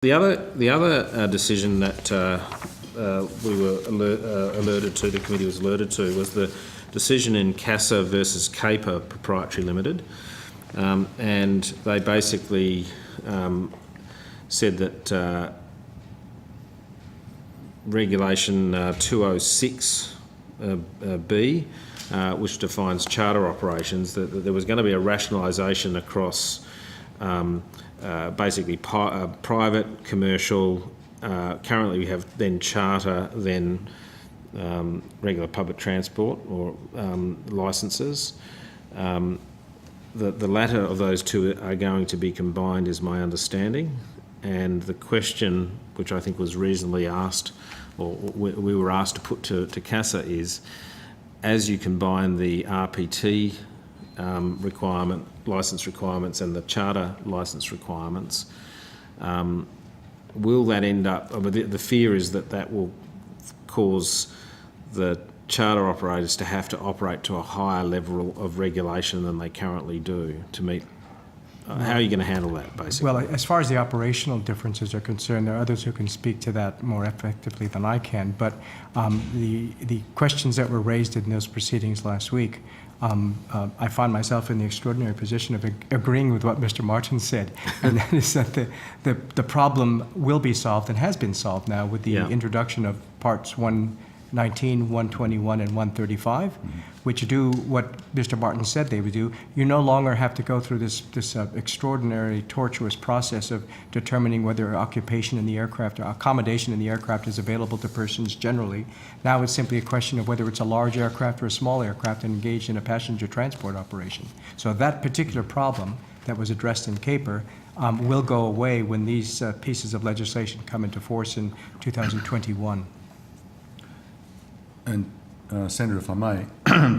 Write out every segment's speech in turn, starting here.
The other decision that we were alerted to, the committee was alerted to, was the decision in CASA versus CAPA Proprietary Limited, and they basically said that Regulation 206B, which defines charter operations, that there was going to be a rationalisation across basically private, commercial. Currently we have then charter, then regular public transport or licences. The latter of those two are going to be combined, is my understanding. And the question, which I think was reasonably asked, or we were asked to put to CASA, is, as you combine the RPT licence requirements and the charter licence requirements, will that end up, the fear is that will cause the charter operators to have to operate to a higher level of regulation than they currently do to meet. How are you going to handle that, basically? Well, as far as the operational differences are concerned, there are others who can speak to that more effectively than I can, but the questions that were raised in those proceedings last week, I find myself in the extraordinary position of agreeing with what Mr. Martin said, and that is that the problem will be solved and has been solved now with the introduction of parts 119, 121, and 135, which do what Mr. Martin said they would do. You no longer have to go through this extraordinary, tortuous process of determining whether occupation in the aircraft or accommodation in the aircraft is available to persons generally. Now it's simply a question of whether it's a large aircraft or a small aircraft engaged in a passenger transport operation. So that particular problem that was addressed in CAPER will go away when these pieces of legislation come into force in 2021. And Senator, if I may,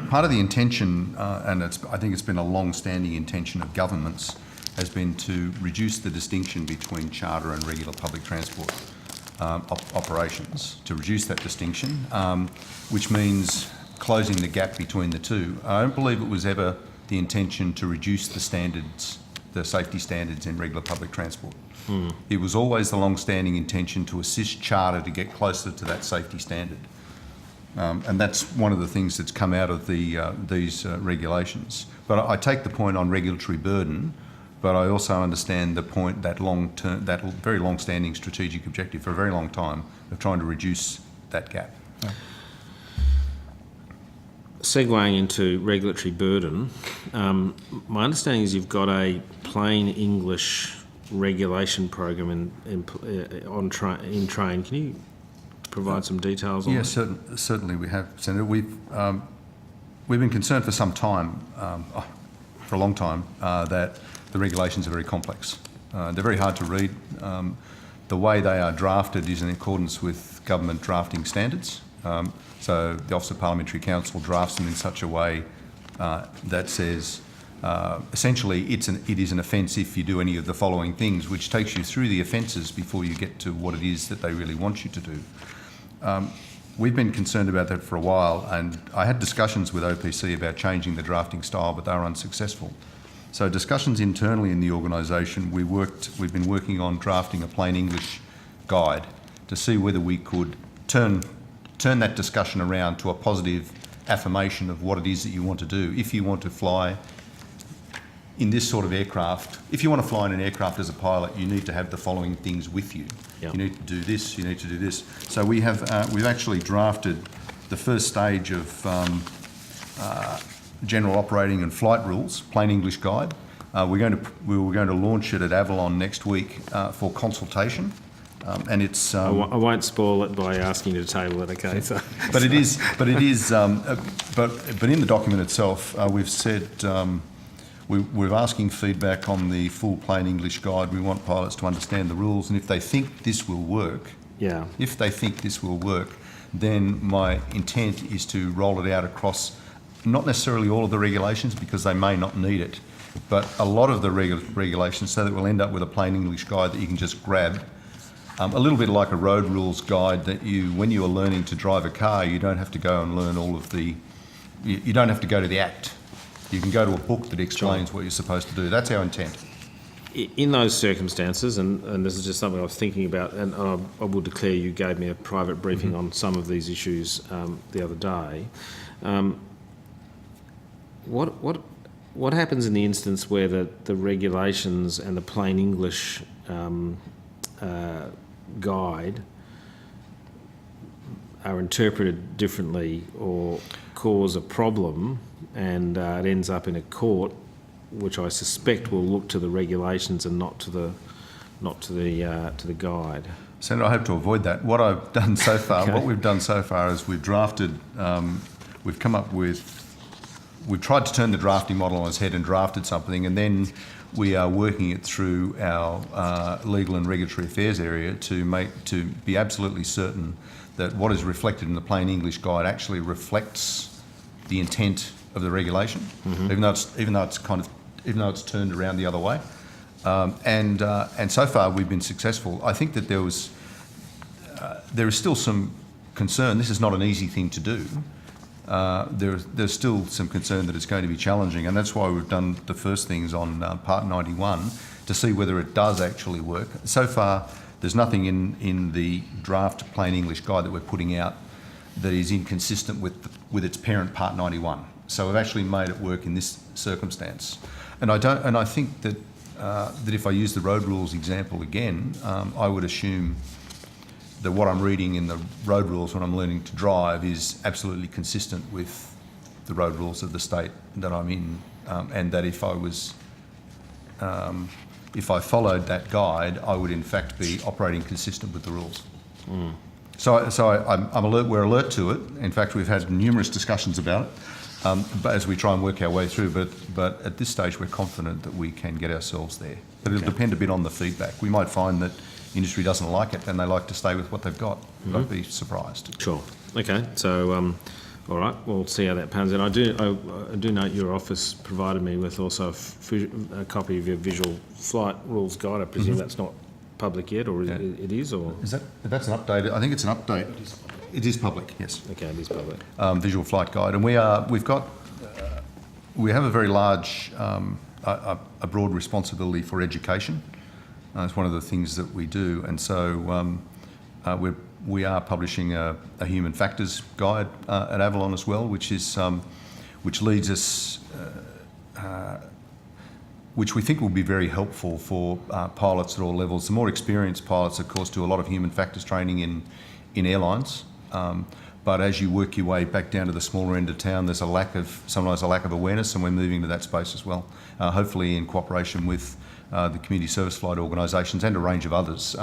part of the intention, and I think it's been a long-standing intention of governments, has been to reduce the distinction between charter and regular public transport operations, to reduce that distinction, which means closing the gap between the two. I don't believe it was ever the intention to reduce the standards, the safety standards in regular public transport. It was always the long-standing intention to assist charter to get closer to that safety standard. And that's one of the things that's come out of these regulations. But I take the point on regulatory burden, but I also understand the point, that very long-standing strategic objective for a very long time of trying to reduce that gap. Yeah. Segueing into regulatory burden, my understanding is you've got a plain English regulation program in train. Can you provide some details on that? Yes, certainly we have, Senator. We've been concerned for some time, for a long time, that the regulations are very complex. They're very hard to read. The way they are drafted is in accordance with government drafting standards. So the Office of Parliamentary Counsel drafts them in such a way that says, essentially, it is an offence if you do any of the following things, which takes you through the offences before you get to what it is that they really want you to do. We've been concerned about that for a while, and I had discussions with OPC about changing the drafting style, but they were unsuccessful. So discussions internally in the organisation, we've been working on drafting a plain English guide to see whether we could turn that discussion around to a positive affirmation of what it is that you want to do. If you want to fly in this sort of aircraft, if you want to fly in an aircraft as a pilot, you need to have the following things with you. Yep. You need to do this, you need to do this. So we've actually drafted the first stage of general operating and flight rules, plain English guide. We were going to launch it at Avalon next week for consultation. And it's. I won't spoil it by asking you to table it, okay? So. But in the document itself, we've said we're asking feedback on the full plain English guide. We want pilots to understand the rules, and if they think this will work, then my intent is to roll it out across not necessarily all of the regulations, because they may not need it, but a lot of the regulations, so that we'll end up with a plain English guide that you can just grab. A little bit like a road rules guide that when you are learning to drive a car, you don't have to go and learn all of the, you don't have to go to the Act. You can go to a book that explains what you're supposed to do. That's our intent. in those circumstances, and this is just something I was thinking about, and I will declare you gave me a private briefing on some of these issues the other day. What happens in the instance where the regulations and the plain English guide are interpreted differently or cause a problem, and it ends up in a court, which I suspect will look to the regulations and not to the guide? Senator, I hope to avoid that. What I've done so far, what we've done so far is we've drafted, we've come up with, we've tried to turn the drafting model on its head and drafted something, and then we are working it through our legal and regulatory affairs area to be absolutely certain that what is reflected in the plain English guide actually reflects the intent of the regulation, even though it's turned around the other way. And so far we've been successful. I think that there is still some concern. This is not an easy thing to do. There's still some concern that it's going to be challenging, and that's why we've done the first things on Part 91 to see whether it does actually work. So far, there's nothing in the draft plain English guide that we're putting out that is inconsistent with its parent Part 91. So we've actually made it work in this circumstance, and I think that that if I use the road rules example again, I would assume that what I'm reading in the road rules when I'm learning to drive is absolutely consistent with the road rules of the state that I'm in, and that if I followed that guide, I would in fact be operating consistent with the rules. So I'm alert. We're alert to it. In fact, we've had numerous discussions about it, but as we try and work our way through. But at this stage, we're confident that we can get ourselves there. But it'll depend a bit on the feedback. We might find that industry doesn't like it and they like to stay with what they've got. I'd be surprised. Sure. Okay. So, all right. We'll see how that pans out. I do note your office provided me with also a copy of your visual flight rules guide. I presume that's not public yet, or it is, or That's an update. I think it's an update. It is public. Yes. Okay, it is public. Visual flight guide, and we have a very large, a broad responsibility for education. It's one of the things that we do, and so we are publishing a human factors guide at Avalon as well, which leads us, which we think will be very helpful for pilots at all levels. The more experienced pilots, of course, do a lot of human factors training in airlines. But as you work your way back down to the smaller end of town, there's sometimes a lack of awareness, and we're moving to that space as well, hopefully in cooperation with the community service flight organisations and a range of others.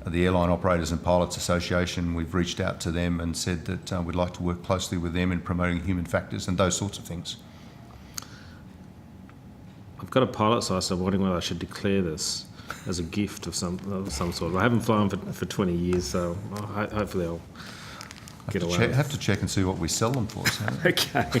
The Airline Operators and Pilots Association, we've reached out to them and said that we'd like to work closely with them in promoting human factors and those sorts of things. I've got a pilot's license. I'm wondering whether I should declare this as a gift of some sort. I haven't flown for 20 years, so hopefully I'll get away. Have to check and see what we sell them for. Okay.